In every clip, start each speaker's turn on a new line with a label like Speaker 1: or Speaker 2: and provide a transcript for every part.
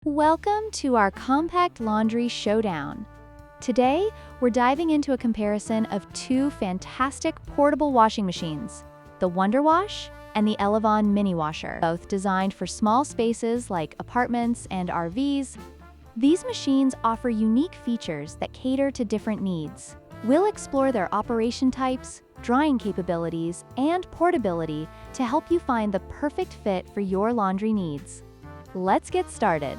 Speaker 1: Welcome to our compact laundry showdown. Today, we're diving into a comparison of two fantastic portable washing machines, the WonderWash and the Elevon mini washer, both designed for small spaces like apartments and RVs. These machines offer unique features that cater to different needs. We'll explore their operation types, drying capabilities, and portability to help you find the perfect fit for your laundry needs. Let's get started.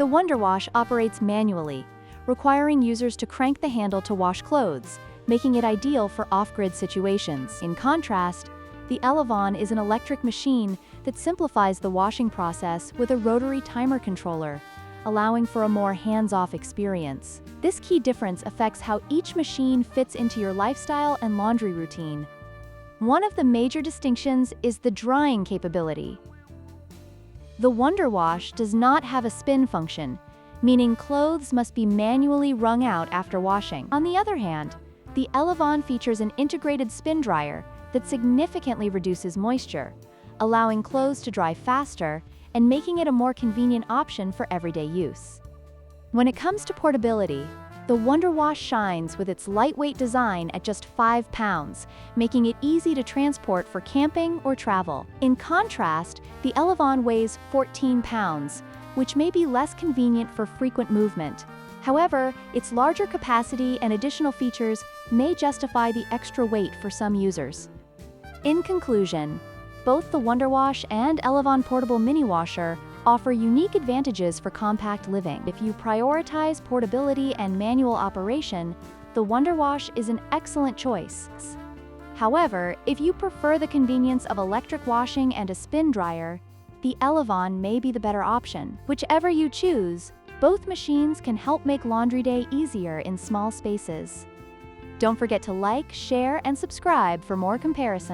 Speaker 1: The WonderWash operates manually, requiring users to crank the handle to wash clothes, making it ideal for off-grid situations. In contrast, the Elevon is an electric machine that simplifies the washing process with a rotary timer controller, allowing for a more hands-off experience. This key difference affects how each machine fits into your lifestyle and laundry routine. One of the major distinctions is the drying capability. The WonderWash does not have a spin function, meaning clothes must be manually wrung out after washing. On the other hand, the Elevon features an integrated spin dryer that significantly reduces moisture, allowing clothes to dry faster and making it a more convenient option for everyday use. When it comes to portability, the WonderWash shines with its lightweight design at just 5 pounds, making it easy to transport for camping or travel. In contrast, the Elevon weighs 14 pounds, which may be less convenient for frequent movement. However, its larger capacity and additional features may justify the extra weight for some users. In conclusion, both the WonderWash and Elevon portable mini washer offer unique advantages for compact living. If you prioritize portability and manual operation, the WonderWash is an excellent choice. However, if you prefer the convenience of electric washing and a spin dryer, the Elevon may be the better option. Whichever you choose, both machines can help make laundry day easier in small spaces. Don't forget to like, share, and subscribe for more comparisons.